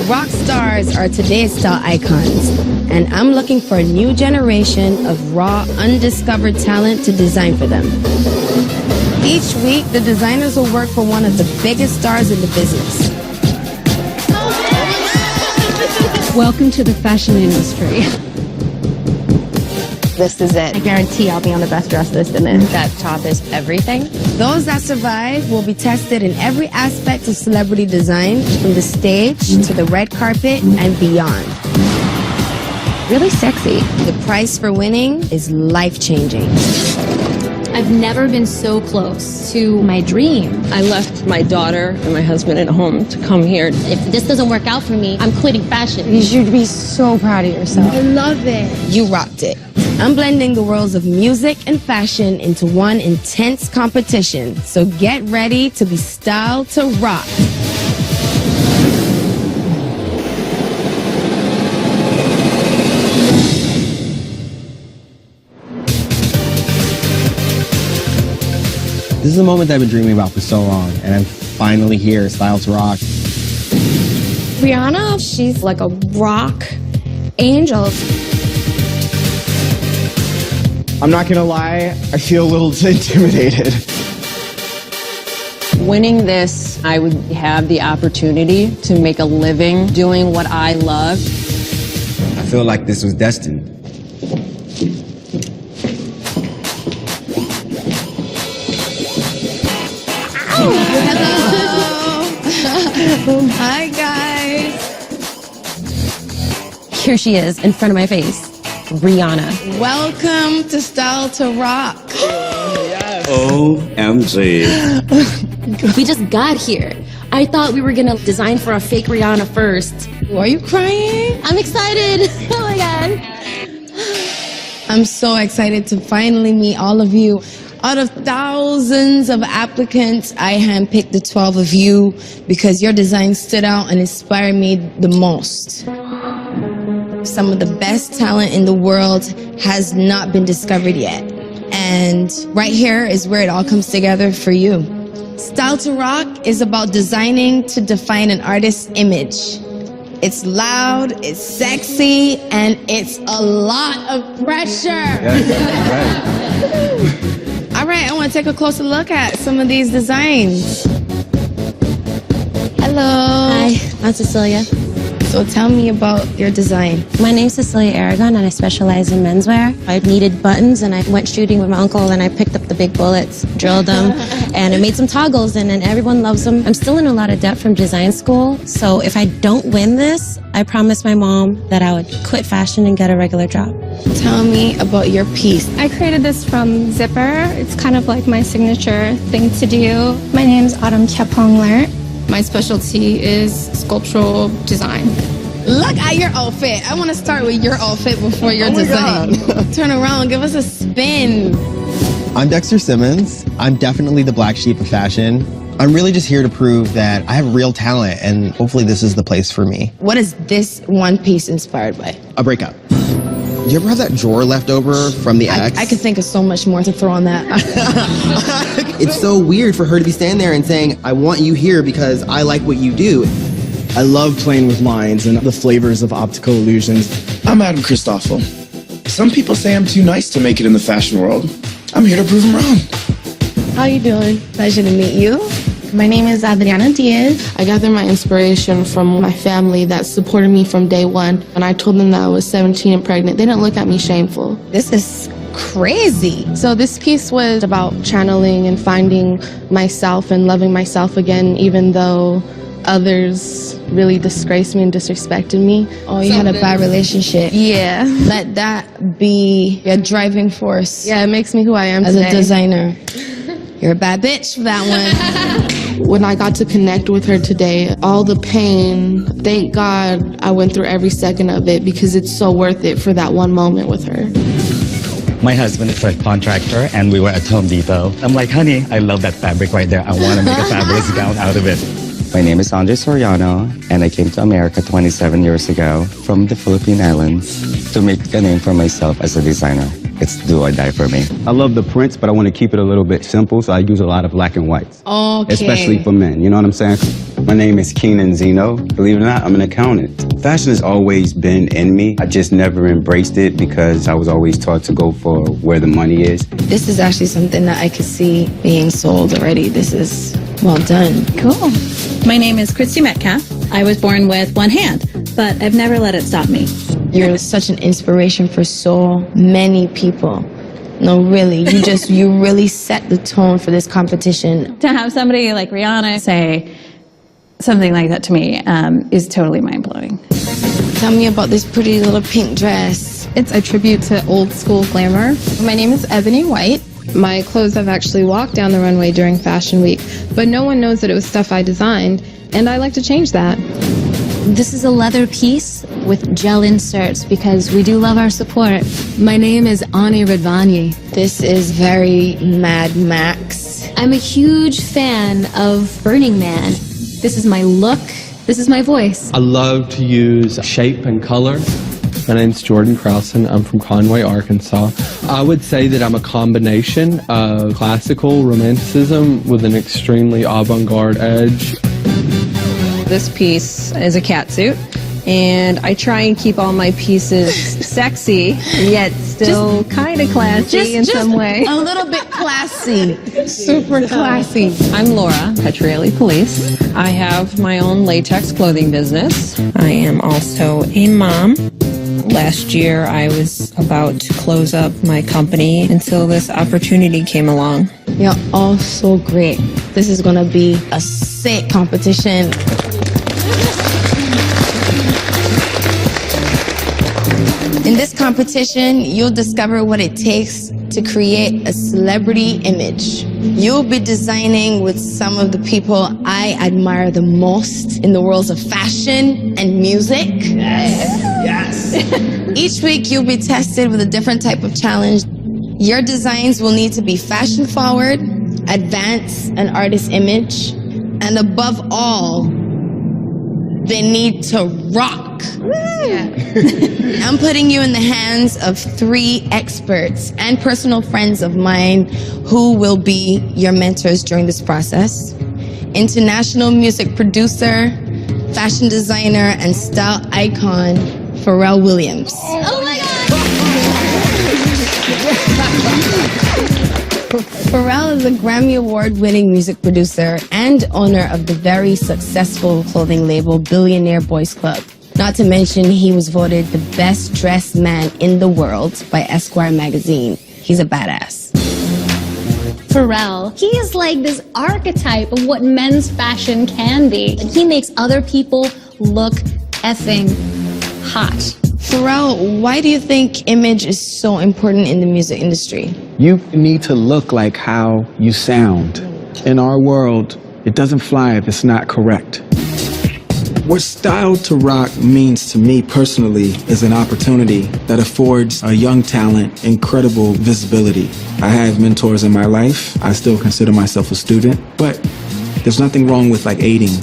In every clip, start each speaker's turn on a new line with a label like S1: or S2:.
S1: Rock stars are today's style icons, and I'm looking for a new generation of raw, undiscovered talent to design for them. Each week, the designers will work for one of the biggest stars in the business.
S2: Welcome to the fashion industry.
S3: This is it. I guarantee I'll be on the best dress list in it. That top is everything.
S1: Those that survive will be tested in every aspect of celebrity design, from the stage to the red carpet and beyond.
S3: Really sexy.
S1: The price for winning is life-changing.
S2: I've never been so close to my dream.
S4: I left my daughter and my husband at home to come here.
S2: If this doesn't work out for me, I'm quitting fashion.
S3: You should be so proud of yourself.
S2: I love it.
S1: You rocked it. I'm blending the worlds of music and fashion into one intense competition. So get ready to be styled to rock.
S5: This is a moment that I've been dreaming about for so long, and I'm finally here, styled to rock.
S6: Rihanna, she's like a rock angel.
S7: I'm not gonna lie, I feel a little intimidated.
S4: Winning this, I would have the opportunity to make a living doing what I love.
S5: I feel like this was destined.
S1: Hello. Hi, guys.
S3: Here she is in front of my face. Rihanna.
S1: Welcome to Style to Rock.
S8: OMG.
S2: We just got here. I thought we were gonna design for a fake Rihanna first.
S1: Are you crying?
S2: I'm excited. Oh my God.
S1: I'm so excited to finally meet all of you. Out of thousands of applicants, I handpicked the 12 of you because your design stood out and inspired me the most. Some of the best talent in the world has not been discovered yet. And right here is where it all comes together for you. Style to Rock is about designing to define an artist's image. It's loud, it's sexy, and it's a lot of pressure.
S5: Yes,
S1: All right, I want to take a closer look at some of these designs. Hello.
S3: Hi, I'm Cecilia.
S1: So tell me about your design.
S3: My name's Cecilia Aragon and I specialize in menswear. I needed buttons and I went shooting with my uncle and I picked up the big bullets, drilled them, and I made some toggles and everyone loves them. I'm still in a lot of debt from design school, so if I don't win this, I promised my mom that I would quit fashion and get a regular job.
S1: Tell me about your piece.
S6: I created this from Zipper. It's kind of like my signature thing to do. My name's Autumn Kyapongler. My specialty is sculptural design.
S1: Look at your outfit. I want to start with your outfit before your design. Turn around, give us a spin.
S5: I'm Dexter Simmons. I'm definitely the black sheep of fashion. I'm really just here to prove that I have real talent, and hopefully this is the place for me.
S1: What is this one piece inspired by?
S5: A breakup. Do you ever have that drawer left over from the ex?
S1: I could think of so much more to throw on that.
S5: It's so weird for her to be standing there and saying, I want you here because I like what you do.
S7: I love playing with lines and the flavors of optical illusions. I'm Adam Christoffel. Some people say I'm too nice to make it in the fashion world. I'm here to prove them wrong.
S1: How you doing? Pleasure to meet you.
S6: My name is Adriana Diaz.
S9: I gathered my inspiration from my family that supported me from day one. When I told them that I was 17 and pregnant, they didn't look at me shameful.
S1: This is crazy.
S9: So this piece was about channeling and finding myself and loving myself again, even though others really disgraced me and disrespected me.
S1: Oh, you had a bad relationship.
S9: Yeah.
S1: Let that be your driving force.
S9: Yeah, it makes me who I am
S1: as
S9: today.
S1: a designer. You're a bad bitch for that one.
S9: When I got to connect with her today, all the pain, thank God I went through every second of it because it's so worth it for that one moment with her.
S8: My husband is a contractor and we were at Home Depot. I'm like, honey, I love that fabric right there. I want to make a fabulous gown out of it. My name is Andres Soriano, and I came to America 27 years ago from the Philippine Islands to make a name for myself as a designer. It's do or die for me.
S10: I love the prints, but I want to keep it a little bit simple, so I use a lot of black and whites.
S1: Okay.
S10: Especially for men, you know what I'm saying? My name is Keenan Zeno. Believe it or not, I'm an accountant. Fashion has always been in me. I just never embraced it because I was always taught to go for where the money is.
S1: This is actually something that I could see being sold already. This is well done.
S11: Cool. My name is Christy Metcalf. I was born with one hand, but I've never let it stop me.
S1: You're such an inspiration for so many people. No, really, you really set the tone for this competition.
S11: To have somebody like Rihanna say something like that to me is totally mind-blowing.
S1: Tell me about this pretty little pink dress.
S6: It's a tribute to old school glamour. My name is Ebony White. My clothes have actually walked down the runway during Fashion Week, but no one knows that it was stuff I designed, and I like to change that.
S2: This is a leather piece with gel inserts because we do love our support. My name is Ani Radvani.
S1: This is very Mad Max.
S2: I'm a huge fan of Burning Man. This is my look. This is my voice.
S12: I love to use shape and color. My name's Jordan Krausen. I'm from Conway, Arkansas. I would say that I'm a combination of classical romanticism with an extremely avant-garde edge.
S4: This piece is a catsuit, and I try and keep all my pieces sexy, yet still kind of classy in some way.
S1: A little bit classy. Super classy.
S4: I'm Laura, Petrielli Police. I have my own latex clothing business.
S13: I am also a mom. Last year, I was about to close up my company until this opportunity came along.
S1: You're all so great. This is gonna be a sick competition. In this competition, you'll discover what it takes to create a celebrity image. You'll be designing with some of the people I admire the most in the worlds of fashion and music.
S5: Yes. Yes.
S1: Each week, you'll be tested with a different type of challenge. Your designs will need to be fashion forward, advance an artist's image, and above all, they need to rock. I'm putting you in the hands of 3 experts and personal friends of mine who will be your mentors during this process. International music producer, fashion designer, and style icon, Pharrell Williams.
S2: Oh my God!
S1: Pharrell is a Grammy Award-winning music producer and owner of the very successful clothing label Billionaire Boys Club. Not to mention, he was voted the best dressed man in the world by Esquire magazine. He's a badass.
S2: Pharrell, he is like this archetype of what men's fashion can be. And he makes other people look effing hot.
S1: Pharrell, why do you think image is so important in the music industry?
S7: You need to look like how you sound. In our world, it doesn't fly if it's not correct. What Style to Rock means to me personally is an opportunity that affords a young talent incredible visibility. I have mentors in my life. I still consider myself a student, but there's nothing wrong with aiding.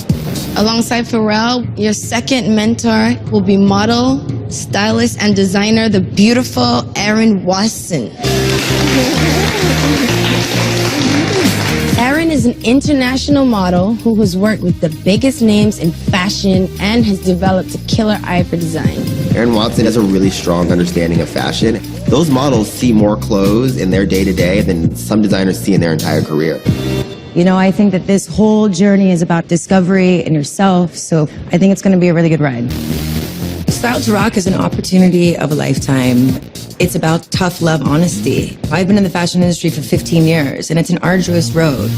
S1: Alongside Pharrell, your second mentor will be model, stylist, and designer, the beautiful Erin Watson. Erin is an international model who has worked with the biggest names in fashion and has developed a killer eye for design.
S5: Erin Watson has a really strong understanding of fashion. Those models see more clothes in their day-to-day than some designers see in their entire career.
S14: You know, I think that this whole journey is about discovery and yourself, so I think it's going to be a really good ride. Style to Rock is an opportunity of a lifetime. It's about tough love honesty. I've been in the fashion industry for 15 years, and it's an arduous road.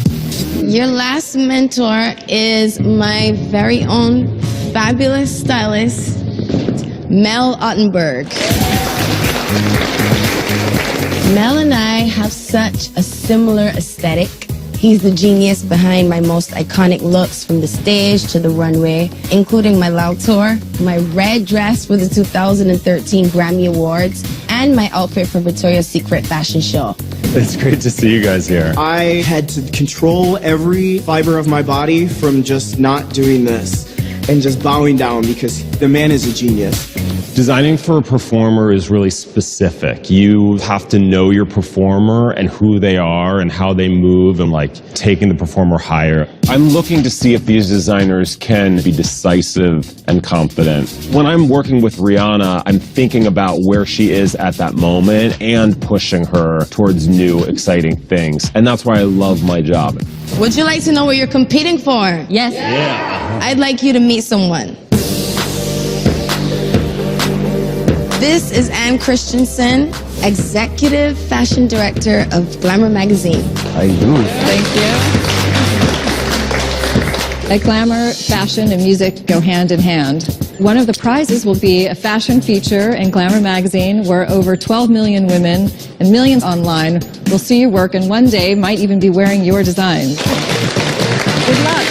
S1: Your last mentor is my very own fabulous stylist, Mel Ottenberg. Mel and I have such a similar aesthetic. He's the genius behind my most iconic looks from the stage to the runway, including my loud tour, my red dress for the 2013 Grammy Awards, and my outfit for Victoria's Secret fashion show.
S15: It's great to see you guys here.
S16: I had to control every fiber of my body from just not doing this and just bowing down because the man is a genius.
S15: Designing for a performer is really specific. You have to know your performer and who they are and how they move and like taking the performer higher. I'm looking to see if these designers can be decisive and confident. When I'm working with Rihanna, I'm thinking about where she is at that moment and pushing her towards new, exciting things. And that's why I love my job.
S1: Would you like to know what you're competing for?
S11: Yes.
S15: Yeah.
S1: I'd like you to meet someone. This is Ann Christensen, Executive Fashion Director of Glamour Magazine.
S10: How you doing?
S4: Thank you. At Glamour, fashion and music go hand in hand. One of the prizes will be a fashion feature in Glamour Magazine where over 12 million women and millions online will see your work and one day might even be wearing your designs.
S2: Good luck.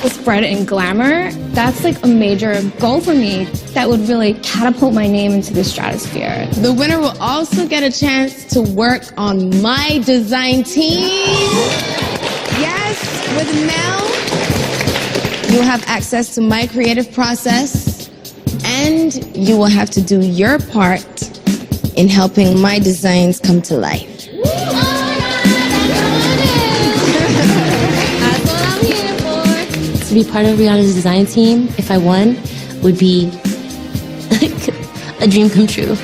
S2: Spread in Glamour, that's like a major goal for me that would really catapult my name into the stratosphere.
S1: The winner will also get a chance to work on my design team. Yes, with Mel, you'll have access to my creative process and you will have to do your part in helping my designs come to life.
S3: To be part of Rihanna's design team, if I won, would be like a dream come true.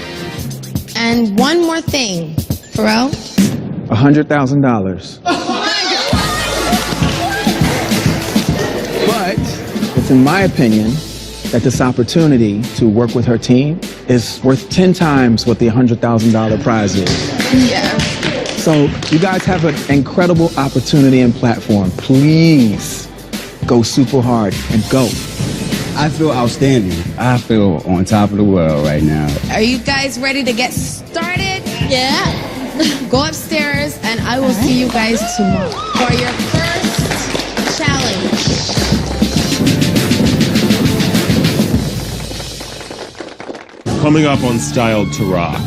S1: And one more thing, Pharrell.
S7: $100,000. But it's in my opinion that this opportunity to work with her team is worth 10 times what the $100,000 prize is.
S1: Yeah.
S7: So you guys have an incredible opportunity and platform. Please go super hard and go.
S10: I feel outstanding. I feel on top of the world right now.
S1: Are you guys ready to get started?
S2: Yeah.
S1: Go upstairs and I will see you guys tomorrow for your first challenge.
S15: Coming up on Styled to Rock.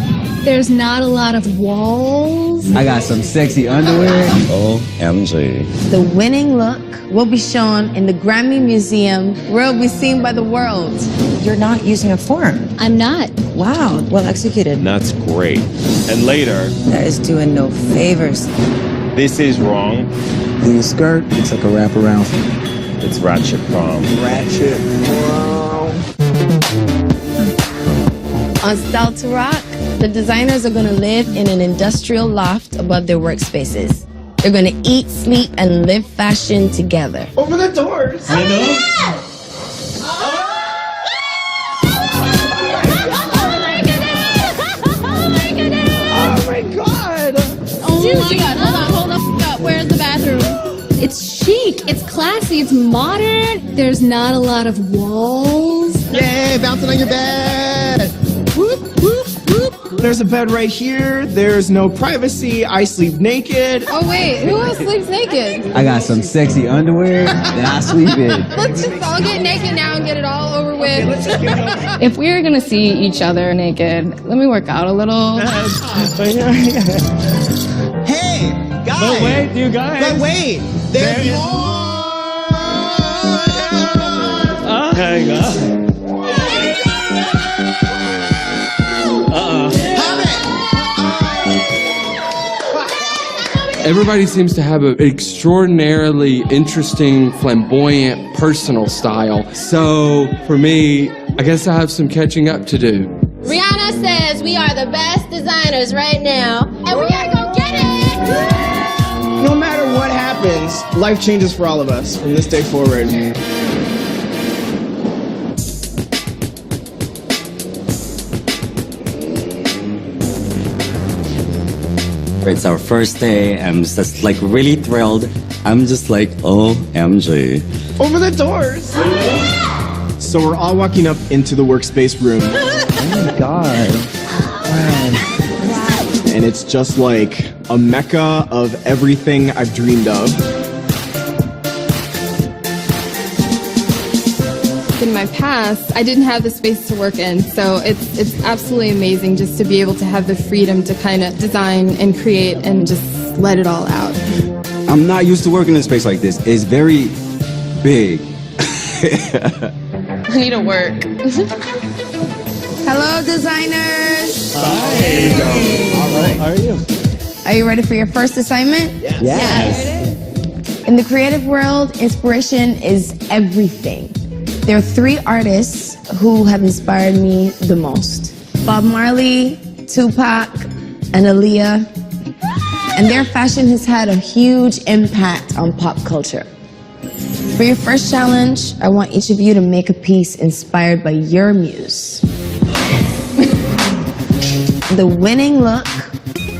S2: There's not a lot of walls.
S10: I got some sexy underwear. OMG.
S1: The winning look will be shown in the Grammy Museum where it will be seen by the world.
S14: You're not using a form.
S2: I'm not.
S14: Wow, well executed.
S15: And that's great. And later,
S14: That is doing no favors.
S15: this is wrong.
S7: The skirt, it's like a wraparound.
S15: It's Ratchet Prom.
S7: Ratchet.
S1: On Style to Rock, the designers are going to live in an industrial loft above their workspaces. They're going to eat, sleep, and live fashion together.
S16: Open the doors.
S15: I know.
S16: Oh my god.
S2: Seriously, hold up. Where's the bathroom? It's chic, it's classy, it's modern. There's not a lot of walls.
S16: Yay, bouncing on your bed. Whoop, whoop, whoop. There's a bed right here. There's no privacy. I sleep naked.
S2: Oh wait, who else sleeps naked?
S10: I got some sexy underwear that I sleep in.
S2: Let's just all get naked now and get it all over with.
S16: Okay, let's just get it over.
S6: If we were gonna see each other naked, let me work out a little.
S16: Hey, guys.
S15: But wait, you guys.
S16: But wait, there's more.
S15: Hang on.
S12: Everybody seems to have an extraordinarily interesting, flamboyant, personal style. So for me, I guess I have some catching up to do.
S2: Rihanna says we are the best designers right now, and we gotta go get it!
S16: No matter what happens, life changes for all of us from this day forward.
S8: It's our first day. I'm just like really thrilled. I'm just like, OMG.
S16: Over the doors. So we're all walking up into the workspace room.
S7: Oh my god. Wow.
S16: And and it's just like a mecca of everything I've dreamed of.
S6: In my past, I didn't have the space to work in, so it's absolutely amazing just to be able to have the freedom to kind of design and create and just let it all out.
S10: I'm not used to working in a space like this. It's very big.
S9: I need to work.
S1: Hello, designers.
S5: Hi. All right. How are you?
S1: Are you ready for your first assignment?
S5: Yes.
S1: In the creative world, inspiration is everything. There are 3 artists who have inspired me the most. Bob Marley, Tupac, and Aaliyah. And their fashion has had a huge impact on pop culture. For your first challenge, I want each of you to make a piece inspired by your muse. The winning look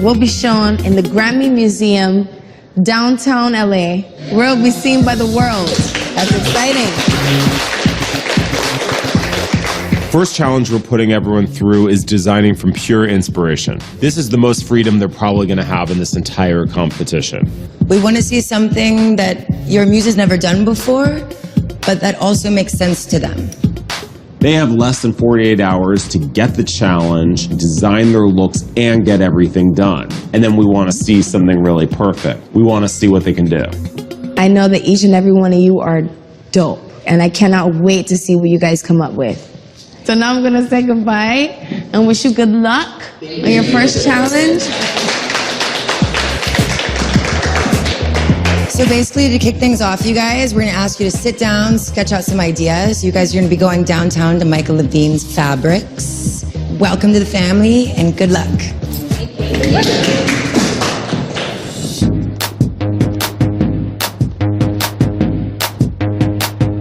S1: will be shown in the Grammy Museum, downtown LA, where it will be seen by the world. That's exciting.
S15: First challenge we're putting everyone through is designing from pure inspiration. This is the most freedom they're probably going to have in this entire competition.
S14: We want to see something that your muse has never done before, but that also makes sense to them.
S15: They have less than 48 hours to get the challenge, design their looks, and get everything done. And then we want to see something really perfect. We want to see what they can do.
S1: I know that each and every one of you are dope, and I cannot wait to see what you guys come up with. So now I'm gonna say goodbye and wish you good luck on your first challenge.
S14: So basically, to kick things off, you guys, we're going to ask you to sit down, sketch out some ideas. You guys are going to be going downtown to Michael Levine's Fabrics. Welcome to the family, and good luck.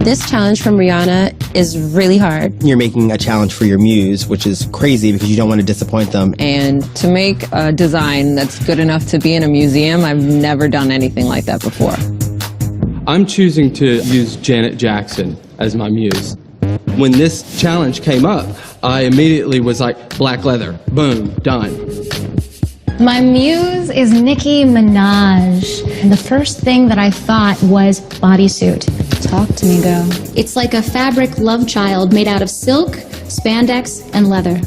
S3: This challenge from Rihanna is really hard.
S5: You're making a challenge for your muse, which is crazy because you don't want to disappoint them.
S13: And to make a design that's good enough to be in a museum, I've never done anything like that before.
S12: I'm choosing to use Janet Jackson as my muse. When this challenge came up, I immediately was like, black leather, boom, done.
S2: My muse is Nicki Minaj. And the first thing that I thought was bodysuit.
S11: Talk to me, girl.
S2: It's like a fabric love child made out of silk, spandex, and leather.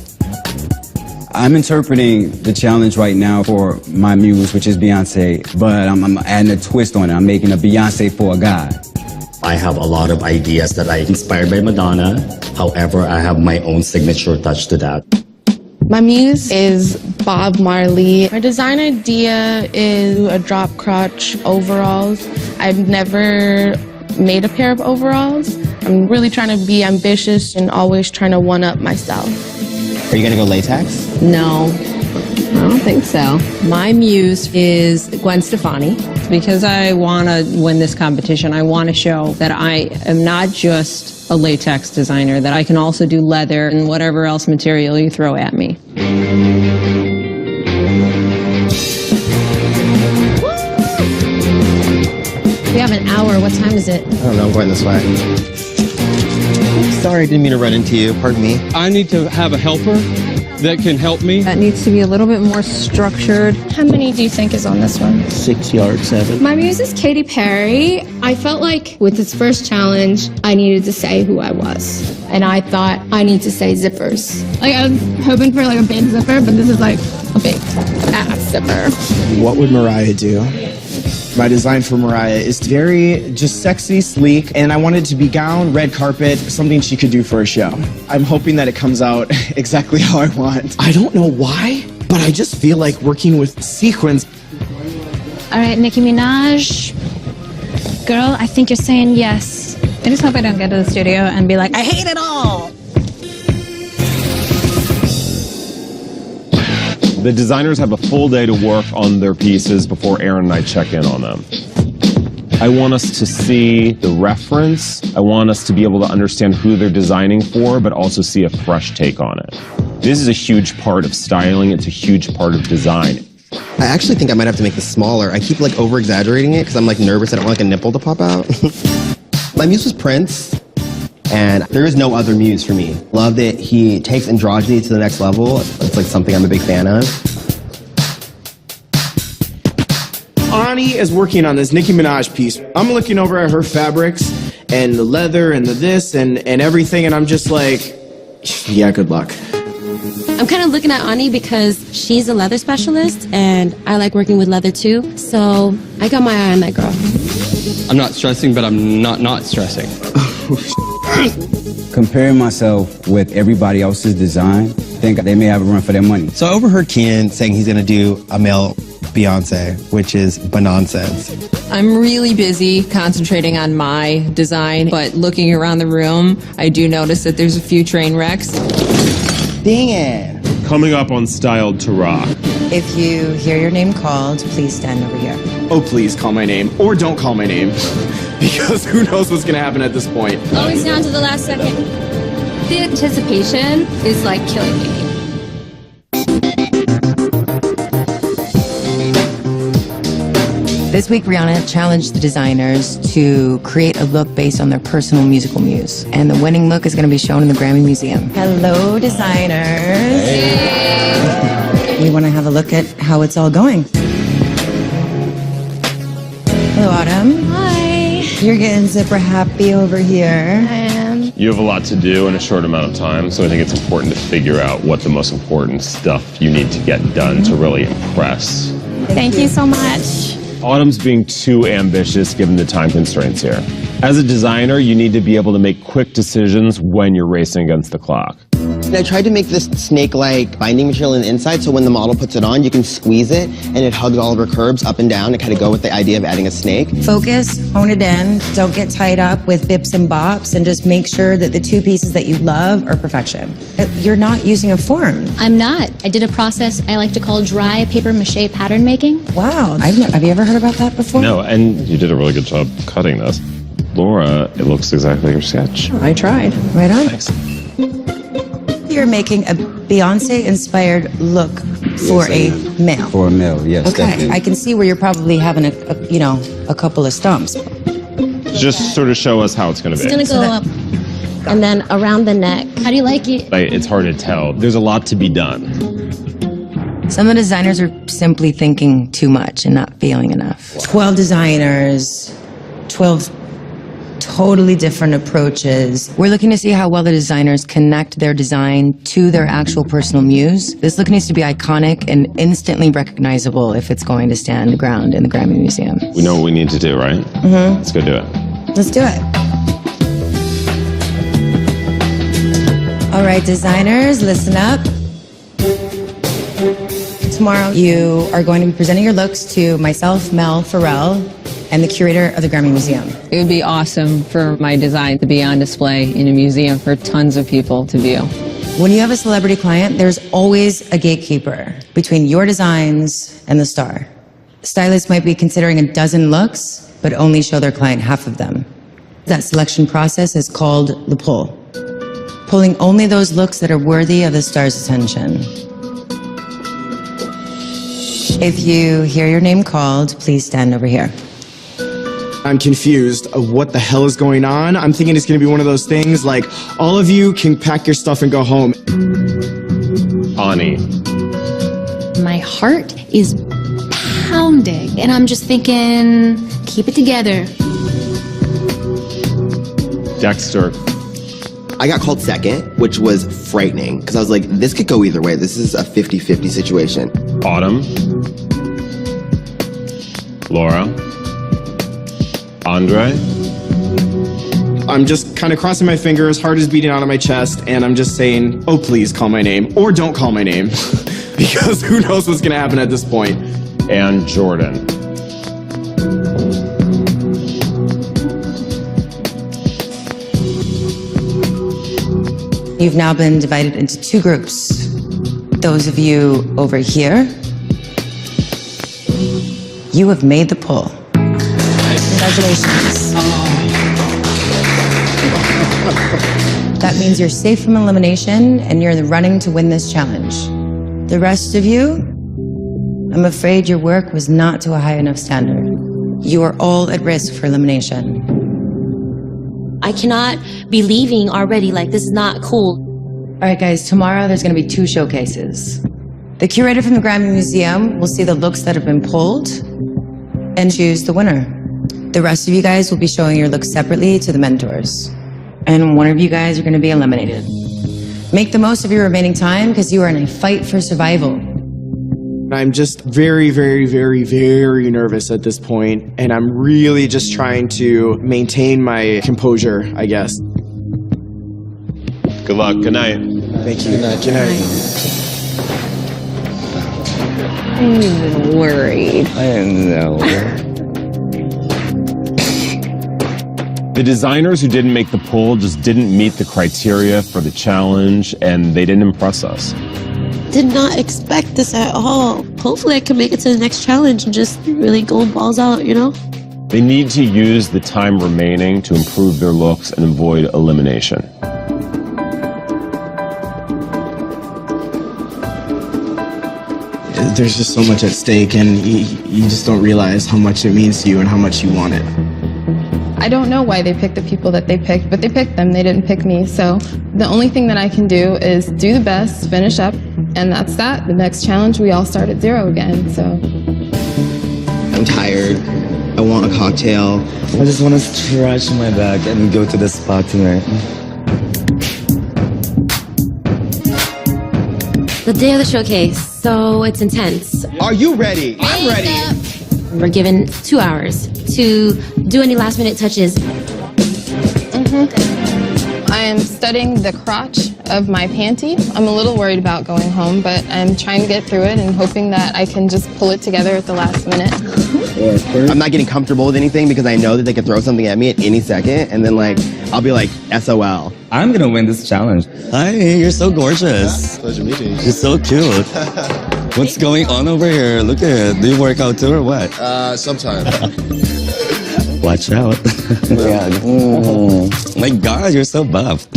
S10: I'm interpreting the challenge right now for my muse, which is Beyonce, but I'm adding a twist on it. I'm making a Beyonce for a guy.
S8: I have a lot of ideas that I inspired by Madonna. However, I have my own signature touch to that.
S9: My muse is Bob Marley. My design idea is a drop crotch overalls. I've never made a pair of overalls. I'm really trying to be ambitious and always trying to one-up myself.
S5: Are you going to go latex?
S13: No, I don't think so. My muse is Gwen Stefani. Because I want to win this competition, I want to show that I am not just a latex designer, that I can also do leather and whatever else material you throw at me.
S3: We have an hour. What time is it?
S5: I don't know, I'm going this way. Sorry, didn't mean to run into you. Pardon me.
S12: I need to have a helper that can help me.
S11: That needs to be a little bit more structured.
S2: How many do you think is on this one?
S5: 6 yards, 7.
S2: My muse is Katy Perry. I felt like with this first challenge, I needed to say who I was. And I thought I need to say zippers. Like I was hoping for like a big zipper, but this is like a big ass zipper.
S16: What would Mariah do? My design for Mariah is very just sexy, sleek, and I want it to be gown, red carpet, something she could do for a show. I'm hoping that it comes out exactly how I want. I don't know why, but I just feel like working with sequins.
S2: All right, Nicki Minaj. Girl, I think you're saying yes.
S11: I just hope I don't get to the studio and be like, I hate it all.
S15: The designers have a full day to work on their pieces before Aaron and I check in on them. I want us to see the reference. I want us to be able to understand who they're designing for, but also see a fresh take on it. This is a huge part of styling. It's a huge part of design.
S5: I actually think I might have to make this smaller. I keep like over-exaggerating it because I'm like nervous I don't want like a nipple to pop out. My muse was Prince, and there is no other muse for me. Love that he takes androgyny to the next level. It's like something I'm a big fan of.
S16: Ani is working on this Nicki Minaj piece. I'm looking over at her fabrics and the leather and the this and everything, and I'm just like, yeah, good luck.
S3: I'm kind of looking at Ani because she's a leather specialist and I like working with leather too. So I got my eye on that girl.
S12: I'm not stressing, but I'm not stressing.
S10: Comparing myself with everybody else's design, I think they may have a run for their money.
S5: So I overheard Kian saying he's going to do a male Beyonce, which is nonsense.
S13: I'm really busy concentrating on my design, but looking around the room, I do notice that there's a few train wrecks.
S5: Dang it.
S15: Coming up on Styled to Rock.
S14: If you hear your name called, please stand over here.
S16: Oh, please call my name, or don't call my name, because who knows what's gonna happen at this point.
S2: Always down to the last second. The anticipation is like killing me.
S14: This week, Rihanna challenged the designers to create a look based on their personal musical muse. And the winning look is going to be shown in the Grammy Museum. Hello, designers. Hey. We want to have a look at how it's all going. Hello, Autumn.
S2: Hi.
S14: You're getting super happy over here.
S2: I am.
S15: You have a lot to do in a short amount of time, so I think it's important to figure out what the most important stuff you need to get done to really impress.
S2: Thank you so much.
S15: Autumn's being too ambitious given the time constraints here. As a designer, you need to be able to make quick decisions when you're racing against the clock.
S5: And I tried to make this snake-like binding material on the inside, so when the model puts it on, you can squeeze it, and it hugs all of her curves up and down to kind of go with the idea of adding a snake.
S14: Focus, hone it in, don't get tied up with bips and bops, and just make sure that the two pieces that you love are perfection. You're not using a form.
S2: I'm not. I did a process I like to call dry paper mache pattern making.
S14: Wow. Have you ever heard about that before?
S15: No, and you did a really good job cutting this. Laura, it looks exactly like your sketch.
S13: I tried.
S14: Right on.
S15: Thanks.
S14: You're making a Beyonce-inspired look for a male.
S10: For a male, yes.
S14: Okay,
S10: definitely.
S14: I can see where you're probably having a couple of stumps.
S15: Just sort of show us how it's going to be.
S2: It's gonna go up.
S3: And then around the neck.
S2: How do you like it?
S15: It's hard to tell. There's a lot to be done.
S14: Some of the designers are simply thinking too much and not feeling enough. 12 designers, 12 totally different approaches. We're looking to see how well the designers connect their design to their actual personal muse. This look needs to be iconic and instantly recognizable if it's going to stand ground in the Grammy Museum.
S15: We know what we need to do, right?
S14: Mm-hmm.
S15: Let's go do it.
S14: Let's do it. All right, designers, listen up. Tomorrow, you are going to be presenting your looks to myself, Mel Farrell, and the curator of the Grammy Museum.
S13: It would be awesome for my design to be on display in a museum for tons of people to view.
S14: When you have a celebrity client, there's always a gatekeeper between your designs and the star. Stylists might be considering a dozen looks, but only show their client half of them. That selection process is called the pull. Pulling only those looks that are worthy of the star's attention. If you hear your name called, please stand over here.
S16: I'm confused of what the hell is going on. I'm thinking it's gonna be one of those things like, all of you can pack your stuff and go home.
S15: Ani.
S2: My heart is pounding, and I'm just thinking, keep it together.
S15: Dexter.
S5: I got called second, which was frightening, because I was like, this could go either way. This is a 50-50 situation.
S15: Autumn. Laura. Andre.
S16: I'm just kind of crossing my fingers, heart is beating out of my chest, and I'm just saying, oh, please call my name, or don't call my name, because who knows what's gonna happen at this point.
S15: And Jordan.
S14: You've now been divided into two groups. Those of you over here, you have made the pull. Congratulations. That means you're safe from elimination and you're in the running to win this challenge. The rest of you, I'm afraid your work was not to a high enough standard. You are all at risk for elimination.
S3: I cannot be leaving already. Like, this is not cool.
S14: All right, guys, tomorrow there's going to be two showcases. The curator from the Grammy Museum will see the looks that have been pulled, and choose the winner. The rest of you guys will be showing your looks separately to the mentors. And one of you guys are going to be eliminated. Make the most of your remaining time because you are in a fight for survival.
S16: I'm just very, very, very, very nervous at this point, and I'm really just trying to maintain my composure, I guess.
S15: Good luck. Good night.
S16: Thank you. Good night. Good night.
S13: I'm even worried.
S8: I know.
S15: The designers who didn't make the poll just didn't meet the criteria for the challenge, and they didn't impress us.
S17: Did not expect this at all. Hopefully I can make it to the next challenge and just really go balls out, you know?
S15: They need to use the time remaining to improve their looks and avoid elimination.
S16: There's just so much at stake, and you just don't realize how much it means to you and how much you want it.
S6: I don't know why they picked the people that they picked, but they picked them. They didn't pick me. So the only thing that I can do is do the best, finish up, and that's that. The next challenge, we all start at zero again, so.
S5: I'm tired. I want a cocktail.
S8: I just want to stretch my back and go to the spa tonight.
S3: The day of the showcase, so it's intense.
S5: Are you ready? I'm ready.
S3: We're given 2 hours to do any last minute touches.
S6: I am studying the crotch of my panty. I'm a little worried about going home, but I'm trying to get through it and hoping that I can just pull it together at the last minute.
S5: I'm not getting comfortable with anything because I know that they could throw something at me at any second, and then like I'll be like SOL.
S8: I'm gonna win this challenge. Hi, you're so gorgeous.
S18: Pleasure meeting you.
S8: You're so cute. What's going on over here? Look at it. Do you work out too or what?
S18: Sometimes.
S8: Watch out. Yeah. Oh my God, you're so buff.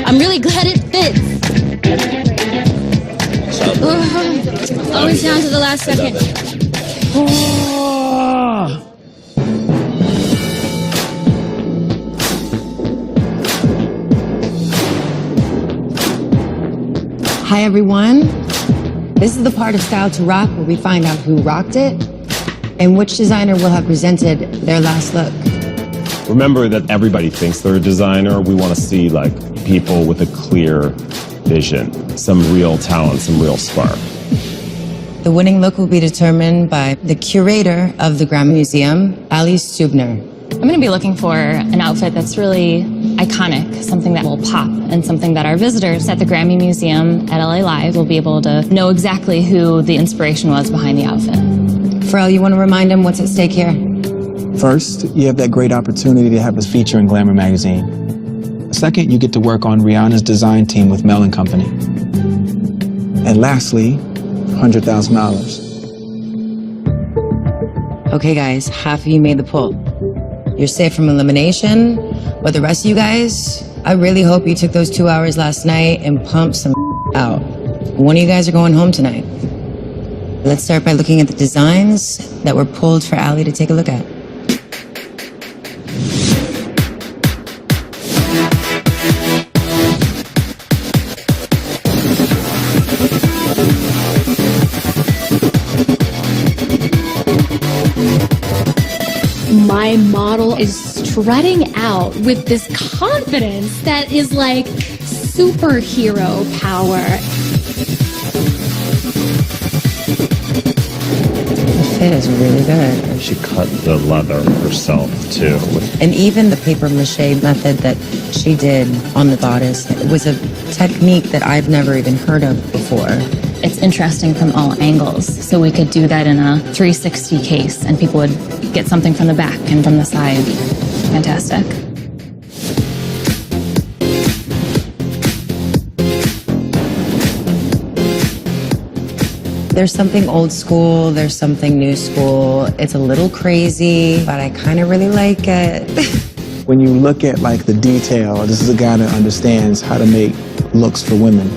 S3: I'm really glad it fits. Always down to the last second.
S14: Hi, everyone. This is the part of Style to Rock where we find out who rocked it and which designer will have presented their last look.
S15: Remember that everybody thinks they're a designer. We want to see like people with a clear vision, some real talent, some real spark.
S14: The winning look will be determined by the curator of the Grammys Museum, Ali Stubner.
S19: I'm going to be looking for an outfit that's really iconic, something that will pop, and something that our visitors at the Grammy Museum at LA Live will be able to know exactly who the inspiration was behind the outfit.
S14: Pharrell, you want to remind them what's at stake here?
S7: First, you have that great opportunity to have us feature in Glamour magazine. Second, you get to work on Rihanna's design team with Mel & Company. And lastly, $100,000.
S14: Okay, guys, half of you made the pull. You're safe from elimination, but the rest of you guys, I really hope you took those 2 hours last night and pumped some out. One of you guys are going home tonight. Let's start by looking at the designs that were pulled for Ali to take a look at.
S2: My model is strutting out with this confidence that is like superhero power.
S14: The fit is really good.
S15: She cut the leather herself too.
S14: And even the paper mache method that she did on the bodice was a technique that I've never even heard of before.
S19: It's interesting from all angles, so we could do that in a 360 case, and people would get something from the back and from the side. Fantastic.
S14: There's something old school, there's something new school. It's a little crazy, but I kind of really like it.
S7: When you look at like the detail, this is a guy that understands how to make looks for women.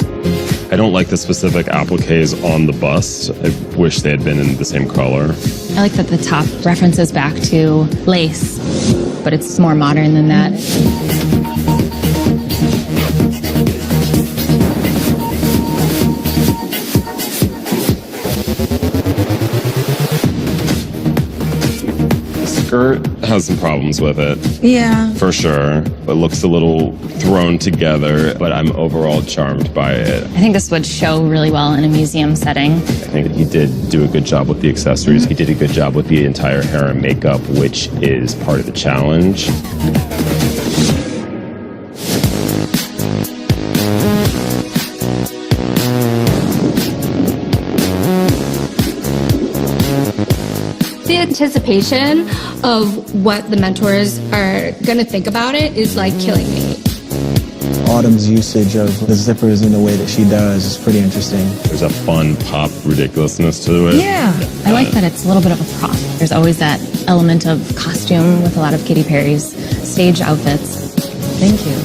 S15: I don't like the specific appliques on the bust. I wish they had been in the same color.
S19: I like that the top references back to lace, but it's more modern than that.
S15: has some problems with it.
S14: Yeah.
S15: For sure. It looks a little thrown together, but I'm overall charmed by it.
S19: I think this would show really well in a museum setting.
S15: I think he did do a good job with the accessories. He did a good job with the entire hair and makeup, which is part of the challenge.
S2: The anticipation of what the mentors are going to think about it is like killing me.
S7: Autumn's usage of the zippers in the way that she does is pretty interesting.
S15: There's a fun pop ridiculousness to it.
S19: Yeah. I like that it's a little bit of a prop. There's always that element of costume with a lot of Katy Perry's stage outfits.
S14: Thank you.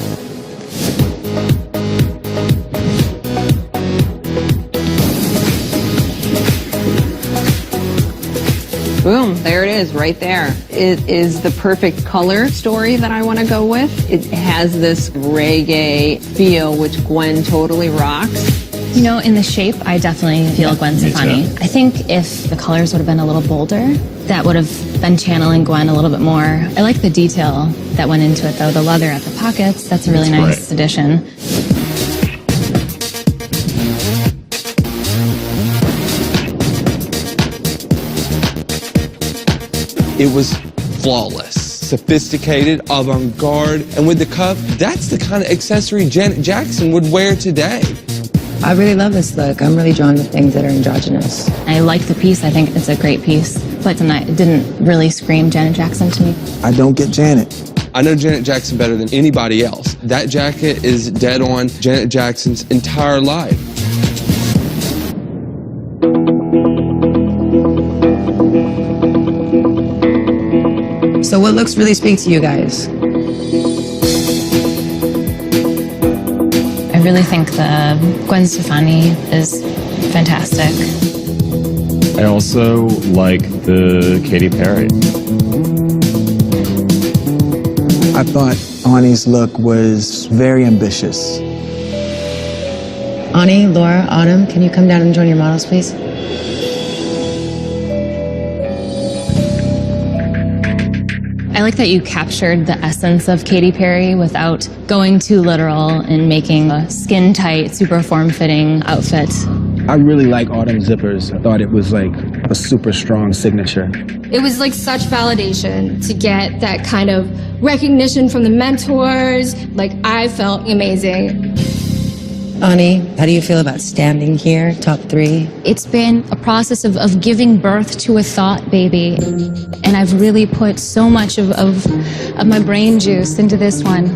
S13: Boom, there it is, right there. It is the perfect color story that I want to go with. It has this reggae feel, which Gwen totally rocks.
S19: You know, in the shape, I definitely feel Gwen Stefani. I think if the colors would have been a little bolder, that would have been channeling Gwen a little bit more. I like the detail that went into it, though. The leather at the pockets, that's a really nice addition.
S18: It was flawless, sophisticated, avant-garde, and with the cuff, that's the kind of accessory Janet Jackson would wear today.
S14: I really love this look. I'm really drawn to things that are androgynous.
S19: I like the piece. I think it's a great piece. But it didn't really scream Janet Jackson to me.
S7: I don't get Janet.
S18: I know Janet Jackson better than anybody else. That jacket is dead on Janet Jackson's entire life.
S14: So what looks really speak to you guys?
S19: I really think the Gwen Stefani is fantastic.
S15: I also like the Katy Perry.
S7: I thought Ani's look was very ambitious.
S14: Ani, Laura, Autumn, can you come down and join your models, please?
S19: I like that you captured the essence of Katy Perry without going too literal and making a skin-tight, super form-fitting outfit.
S7: I really like Autumn zippers. I thought it was like a super strong signature.
S2: It was like such validation to get that kind of recognition from the mentors. Like, I felt amazing.
S14: Ani, how do you feel about standing here, top 3?
S19: It's been a process of giving birth to a thought, baby. And I've really put so much of my brain juice into this one.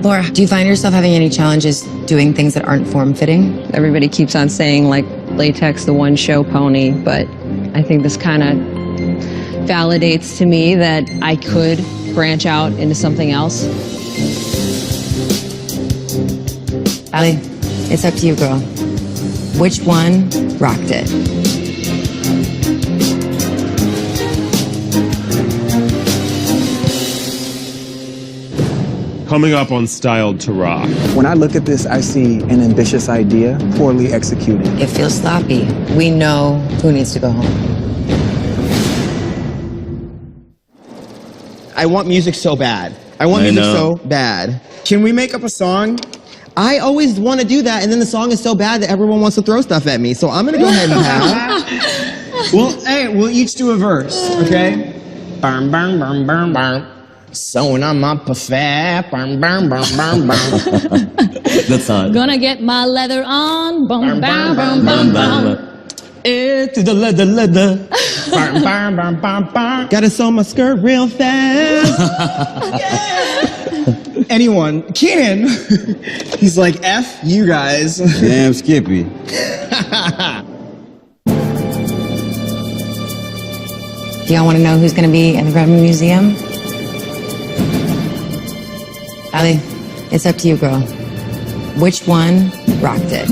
S14: Laura, do you find yourself having any challenges doing things that aren't form-fitting?
S13: Everybody keeps on saying, like, latex, the one-show pony, but I think this kind of validates to me that I could branch out into something else.
S14: Ali, it's up to you, girl. Which one rocked it?
S15: Coming up on Styled to Rock.
S7: When I look at this, I see an ambitious idea, poorly executed.
S14: It feels sloppy. We know who needs to go home.
S5: I want music so bad. I want music so bad.
S16: Can we make up a song?
S5: I always want to do that, and then the song is so bad that everyone wants to throw stuff at me. So I'm going to go ahead and pass.
S16: Well, hey, we'll each do a verse, okay? Burn, burn, burn, burn, burn. Sewing on my perfect. Burn, burn, burn, burn, burn.
S8: That's not.
S19: Gonna get my leather on. Boom, bam, bam, bam, bam.
S5: To the leather.
S16: Burn, burn, burn, burn, burn.
S5: Gotta sew my skirt real fast.
S16: Anyone, Keenan, he's like, F you guys.
S10: Damn Skippy.
S14: Do y'all want to know who's going to be in the Grammys Museum? Ali, it's up to you, girl. Which one rocked it?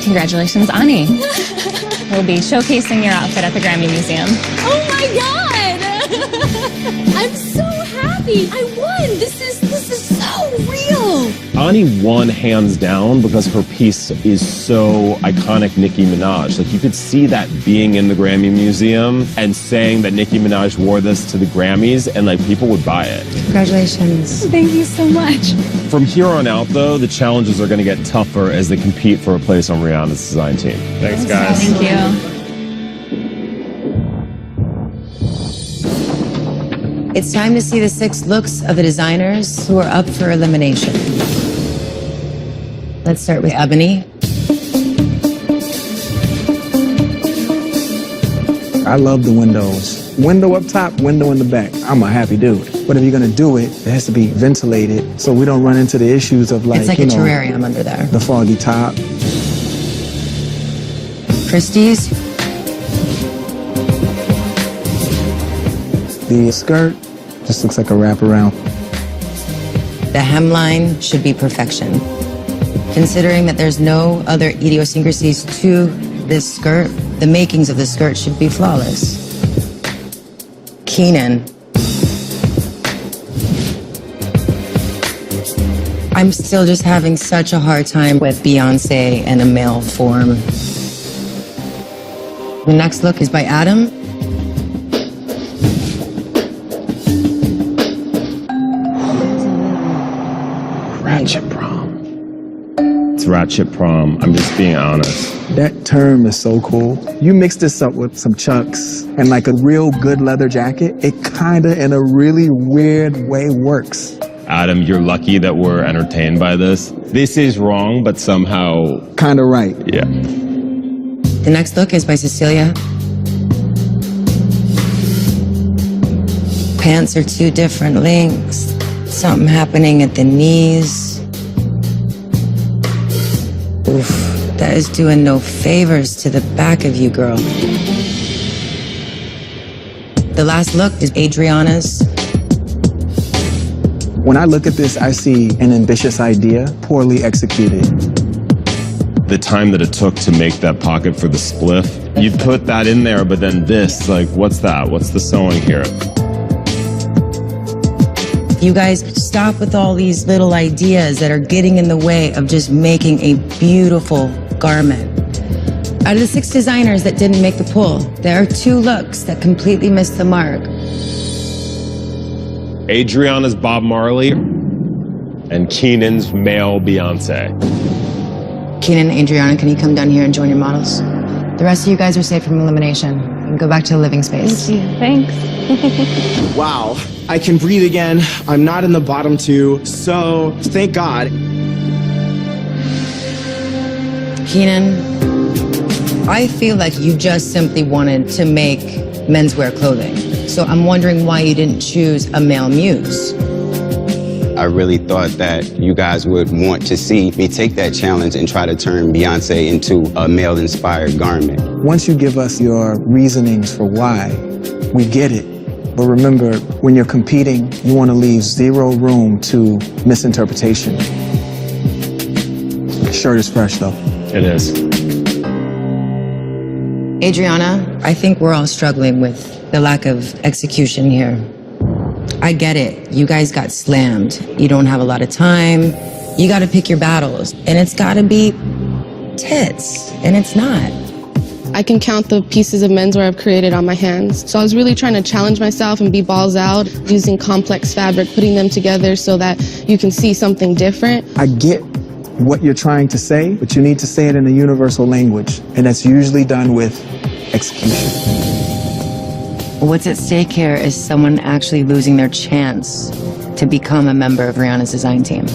S19: Congratulations, Ani. We'll be showcasing your outfit at the Grammy Museum.
S2: Oh my God! I'm so happy. I won. This is so real.
S15: Ani won hands down because her piece is so iconic Nicki Minaj. Like, you could see that being in the Grammy Museum and saying that Nicki Minaj wore this to the Grammys, and like people would buy it.
S14: Congratulations.
S11: Thank you so much.
S15: From here on out, though, the challenges are going to get tougher as they compete for a place on Rihanna's design team. Thanks, guys.
S11: Thank you.
S14: It's time to see the 6 looks of the designers who are up for elimination. Let's start with Ebony.
S7: I love the windows. Window up top, window in the back. I'm a happy dude. But if you're gonna do it, it has to be ventilated so we don't run into the issues of like,
S14: It's like a terrarium under there.
S7: The foggy top.
S14: Christie's.
S7: The skirt just looks like a wraparound.
S14: The hemline should be perfection. Considering that there's no other idiosyncrasies to this skirt, the makings of the skirt should be flawless. Keenan. I'm still just having such a hard time with Beyonce in a male form. The next look is by Adam.
S15: Ratchet prom. It's ratchet prom. I'm just being honest.
S7: That term is so cool. You mix this up with some Chucks and like a real good leather jacket, it kinda in a really weird way works.
S15: Adam, you're lucky that we're entertained by this. This is wrong, but somehow...
S7: Kinda right.
S15: Yeah.
S14: The next look is by Cecilia. Pants are 2 different lengths. Something happening at the knees. Oof, that is doing no favors to the back of you, girl. The last look is Adriana's.
S7: When I look at this, I see an ambitious idea, poorly executed.
S15: The time that it took to make that pocket for the spliff, you put that in there, but then this, like, what's that? What's the sewing here?
S14: You guys stop with all these little ideas that are getting in the way of just making a beautiful garment. Out of the 6 designers that didn't make the poll, there are 2 looks that completely missed the mark.
S15: Adriana's Bob Marley and Keenan's male Beyonce.
S14: Keenan, Adriana, can you come down here and join your models? The rest of you guys are safe from elimination. You can go back to the living space.
S11: Thank you. Thanks.
S16: Wow, I can breathe again. I'm not in the bottom 2, so thank God.
S14: Keenan, I feel like you just simply wanted to make menswear clothing. So I'm wondering why you didn't choose a male muse.
S10: I really thought that you guys would want to see me take that challenge and try to turn Beyonce into a male-inspired garment.
S7: Once you give us your reasonings for why, we get it. But remember, when you're competing, you want to leave 0 room to misinterpretation. Shirt is fresh, though.
S15: It is.
S14: Adriana, I think we're all struggling with the lack of execution here. I get it. You guys got slammed. You don't have a lot of time. You got to pick your battles. And it's got to be tits. And it's not.
S9: I can count the pieces of menswear I've created on my hands. So I was really trying to challenge myself and be balls out, using complex fabric, putting them together so that you can see something different.
S7: I get what you're trying to say, but you need to say it in a universal language. And that's usually done with execution.
S14: What's at stake here is someone actually losing their chance to become a member of Rihanna's design team.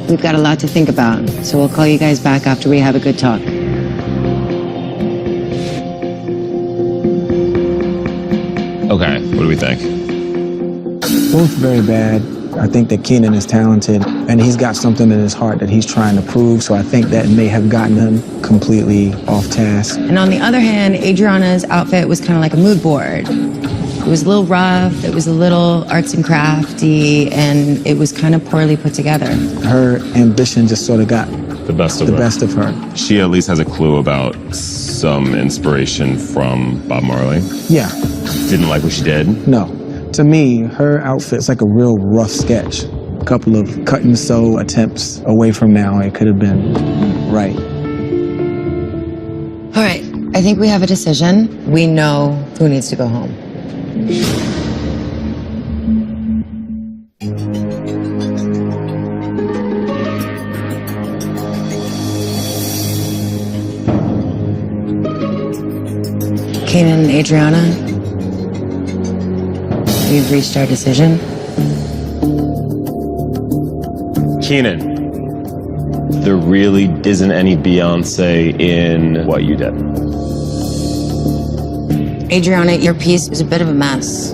S14: We've got a lot to think about, so we'll call you guys back after we have a good talk.
S15: Okay, what do we think?
S7: Both very bad. I think that Keenan is talented, and he's got something in his heart that he's trying to prove, so I think that may have gotten him completely off task.
S14: And on the other hand, Adriana's outfit was kind of like a mood board. It was a little rough, it was a little arts and crafty, and it was kind of poorly put together.
S7: Her ambition just sort of got
S15: the best of her. She at least has a clue about some inspiration from Bob Marley.
S7: Yeah.
S15: Didn't like what she did?
S7: No. To me, her outfit's like a real rough sketch. a couple of cut and sew attempts away from now, it could have been right.
S14: All right, I think we have a decision. We know who needs to go home. Keenan and Adriana, we've reached our decision.
S15: Keenan, there really isn't any Beyonce in what you did.
S14: Adriana, your piece is a bit of a mess.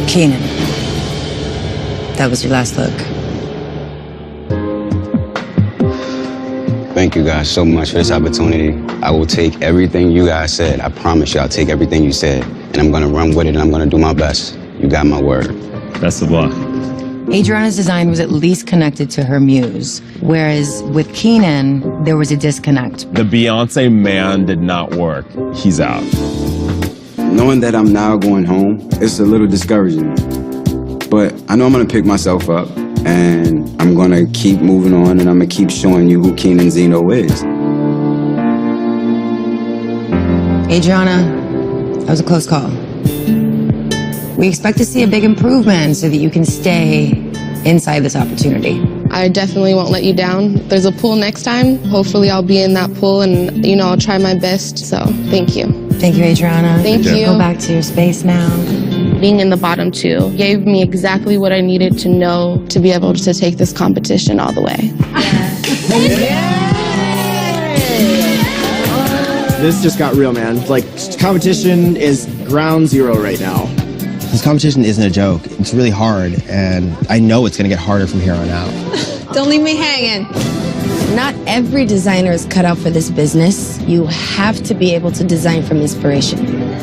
S14: Keenan, that was your last look.
S10: Thank you guys so much for this opportunity. I will take everything you guys said. I promise you, I'll take everything you said, and I'm gonna run with it, and I'm gonna do my best. You got my word.
S15: Best of luck.
S14: Adriana's design was at least connected to her muse, whereas with Keenan, there was a disconnect.
S15: The Beyonce man did not work. He's out.
S10: Knowing that I'm now going home, it's a little discouraging. But I know I'm gonna pick myself up, and I'm gonna keep moving on, and I'm gonna keep showing you who Keenan Zeno is.
S14: Adriana, that was a close call. We expect to see a big improvement so that you can stay inside this opportunity.
S9: I definitely won't let you down. There's a pool next time. Hopefully I'll be in that pool and, you know, I'll try my best. So thank you.
S14: Thank you, Adriana.
S9: Thank you.
S14: Go back to your space now.
S9: Being in the bottom two gave me exactly what I needed to know to be able to take this competition all the way.
S16: This just got real, man. Like, competition is ground zero right now.
S5: This competition isn't a joke. It's really hard, and I know it's going to get harder from here on out.
S1: Don't leave me hanging. Not every designer is cut out for this business. You have to be able to design from inspiration.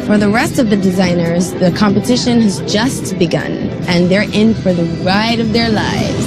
S1: For the rest of the designers, the competition has just begun, and they're in for the ride of their lives.